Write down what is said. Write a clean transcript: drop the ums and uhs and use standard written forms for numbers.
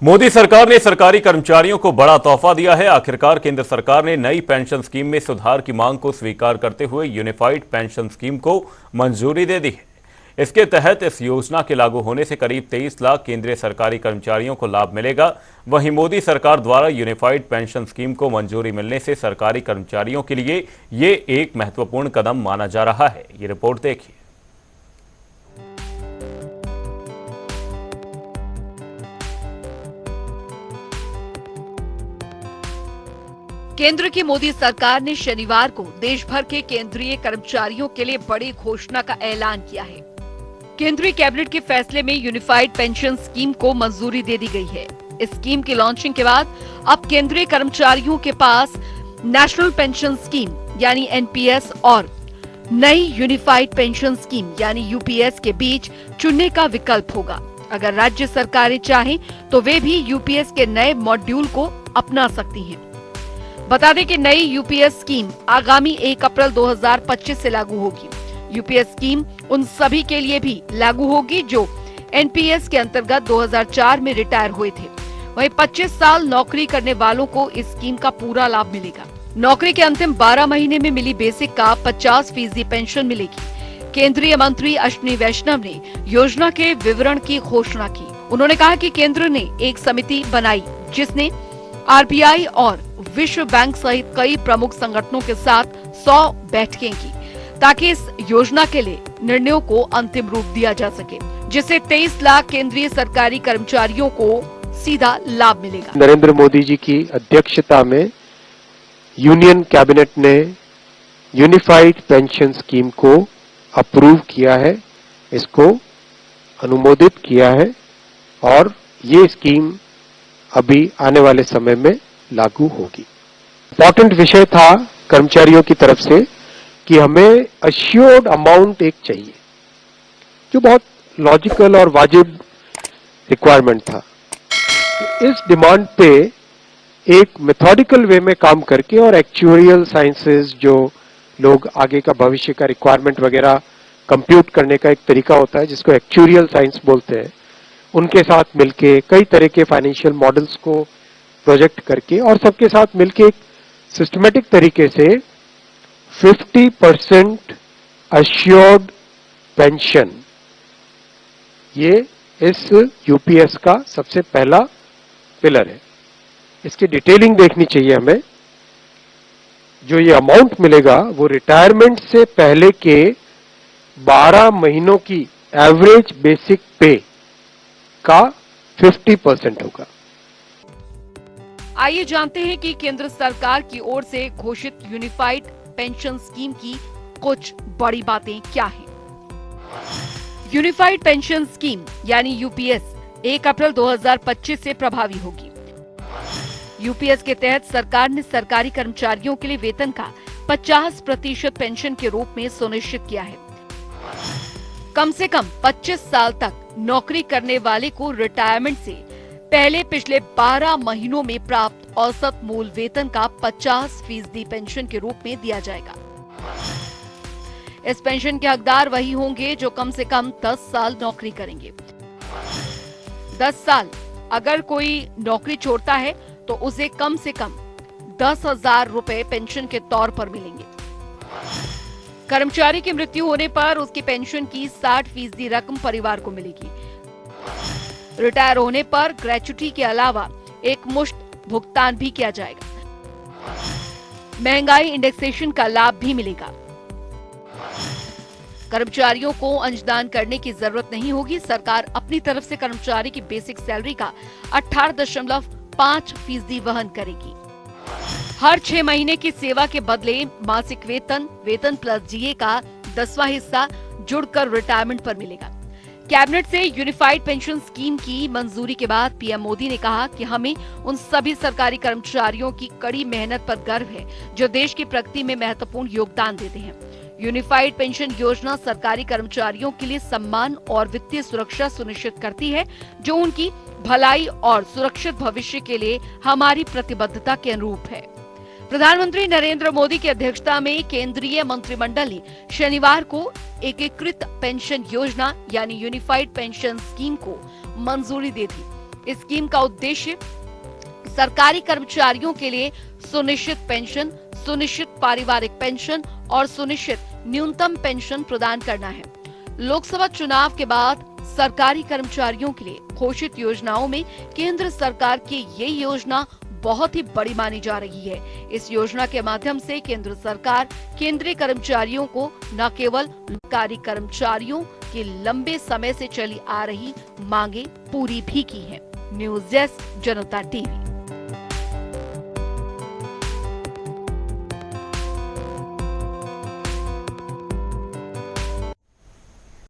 मोदी सरकार ने सरकारी कर्मचारियों को बड़ा तोहफा दिया है। आखिरकार केंद्र सरकार ने नई पेंशन स्कीम में सुधार की मांग को स्वीकार करते हुए यूनिफाइड पेंशन स्कीम को मंजूरी दे दी है। इसके तहत इस योजना के लागू होने से करीब 23 लाख केंद्रीय सरकारी कर्मचारियों को लाभ मिलेगा। वहीं मोदी सरकार द्वारा यूनिफाइड पेंशन स्कीम को मंजूरी मिलने से सरकारी कर्मचारियों के लिए ये एक महत्वपूर्ण कदम माना जा रहा है। ये रिपोर्ट देखिए। केंद्र की मोदी सरकार ने शनिवार को देश भर के केंद्रीय कर्मचारियों के लिए बड़ी घोषणा का ऐलान किया है। केंद्रीय कैबिनेट के फैसले में यूनिफाइड पेंशन स्कीम को मंजूरी दे दी गई है। इस स्कीम की लॉन्चिंग के बाद अब केंद्रीय कर्मचारियों के पास नेशनल पेंशन स्कीम यानी एनपीएस और नई यूनिफाइड पेंशन स्कीम यानी यूपीएस के बीच चुनने का विकल्प होगा। अगर राज्य सरकारें चाहें तो वे भी यूपीएस के नए मॉड्यूल को अपना सकती हैं। बता दें कि नई यूपीएस स्कीम आगामी 1 अप्रैल 2025 से लागू होगी। यूपीएस स्कीम उन सभी के लिए भी लागू होगी जो एनपीएस के अंतर्गत 2004 में रिटायर हुए थे। वहीं 25 साल नौकरी करने वालों को इस स्कीम का पूरा लाभ मिलेगा। नौकरी के अंतिम 12 महीने में मिली बेसिक का 50% पेंशन मिलेगी। केंद्रीय मंत्री अश्विनी वैष्णव ने योजना के विवरण की घोषणा की। उन्होंने कहा कि केंद्र ने एक समिति बनाई जिसने आरबीआई और विश्व बैंक सहित कई प्रमुख संगठनों के साथ 100 बैठकें की ताकि इस योजना के लिए निर्णयों को अंतिम रूप दिया जा सके, जिससे 23 लाख केंद्रीय सरकारी कर्मचारियों को सीधा लाभ मिलेगा। नरेंद्र मोदी जी की अध्यक्षता में यूनियन कैबिनेट ने यूनिफाइड पेंशन स्कीम को अप्रूव किया है, इसको अनुमोदित किया है और ये स्कीम अभी आने वाले समय में लागू होगी। इम्पोर्टेंट विषय था कर्मचारियों की तरफ से कि हमें अश्योर्ड अमाउंट एक चाहिए, जो बहुत लॉजिकल और वाजिब रिक्वायरमेंट था। इस डिमांड पे एक मेथोडिकल वे में काम करके और एक्चुअरियल साइंसेस जो लोग आगे का भविष्य का रिक्वायरमेंट वगैरह कंप्यूट करने का एक तरीका होता है जिसको एक्चुअरियल साइंस बोलते हैं, उनके साथ मिलके कई तरह के फाइनेंशियल मॉडल्स को प्रोजेक्ट करके और सबके साथ मिलके एक सिस्टमेटिक तरीके से 50% अश्योर्ड पेंशन, ये इस यूपीएस का सबसे पहला पिलर है। इसकी डिटेलिंग देखनी चाहिए हमें। जो ये अमाउंट मिलेगा वो रिटायरमेंट से पहले के 12 महीनों की एवरेज बेसिक पे का 50% होगा। आइए जानते हैं कि केंद्र सरकार की ओर से घोषित यूनिफाइड पेंशन स्कीम की कुछ बड़ी बातें क्या हैं। यूनिफाइड पेंशन स्कीम यानी यूपीएस 1 अप्रैल 2025 से प्रभावी होगी। यूपीएस के तहत सरकार ने सरकारी कर्मचारियों के लिए वेतन का 50% पेंशन के रूप में सुनिश्चित किया है। कम से कम 25 साल तक नौकरी करने वाले को रिटायरमेंट से पहले पिछले 12 महीनों में प्राप्त औसत मूल वेतन का 50% पेंशन के रूप में दिया जाएगा। इस पेंशन के हकदार वही होंगे जो कम से कम 10 साल नौकरी करेंगे। 10 साल अगर कोई नौकरी छोड़ता है तो उसे कम से कम 10,000 रुपए पेंशन के तौर पर मिलेंगे। कर्मचारी की मृत्यु होने पर उसकी पेंशन की 60% रकम परिवार को मिलेगी। रिटायर होने पर ग्रेच्युटी के अलावा एक मुश्त भुगतान भी किया जाएगा। महंगाई इंडेक्सेशन का लाभ भी मिलेगा। कर्मचारियों को अंशदान करने की जरूरत नहीं होगी। सरकार अपनी तरफ से कर्मचारी की बेसिक सैलरी का 18.5% वहन करेगी। हर 6 महीने की सेवा के बदले मासिक वेतन प्लस डीए का 10वां हिस्सा जुड़कर रिटायरमेंट पर मिलेगा। कैबिनेट से यूनिफाइड पेंशन स्कीम की मंजूरी के बाद पीएम मोदी ने कहा कि हमें उन सभी सरकारी कर्मचारियों की कड़ी मेहनत पर गर्व है जो देश की प्रगति में महत्वपूर्ण योगदान देते हैं। यूनिफाइड पेंशन योजना सरकारी कर्मचारियों के लिए सम्मान और वित्तीय सुरक्षा सुनिश्चित करती है, जो उनकी भलाई और सुरक्षित भविष्य के लिए हमारी प्रतिबद्धता के अनुरूप है। प्रधानमंत्री नरेंद्र मोदी की अध्यक्षता में केंद्रीय मंत्रिमंडल ने शनिवार को एकीकृत पेंशन योजना यानी यूनिफाइड पेंशन स्कीम को मंजूरी दे दी। इस स्कीम का उद्देश्य सरकारी कर्मचारियों के लिए सुनिश्चित पेंशन, सुनिश्चित पारिवारिक पेंशन और सुनिश्चित न्यूनतम पेंशन प्रदान करना है। लोकसभा चुनाव के बाद सरकारी कर्मचारियों के लिए घोषित योजनाओं में केंद्र सरकार की ये योजना बहुत ही बड़ी मानी जा रही है। इस योजना के माध्यम से केंद्र सरकार केंद्रीय कर्मचारियों को न केवल सरकारी कर्मचारियों की लंबे समय से चली आ रही मांगे पूरी भी की है। न्यूज़ डेस्क, जनता टीवी।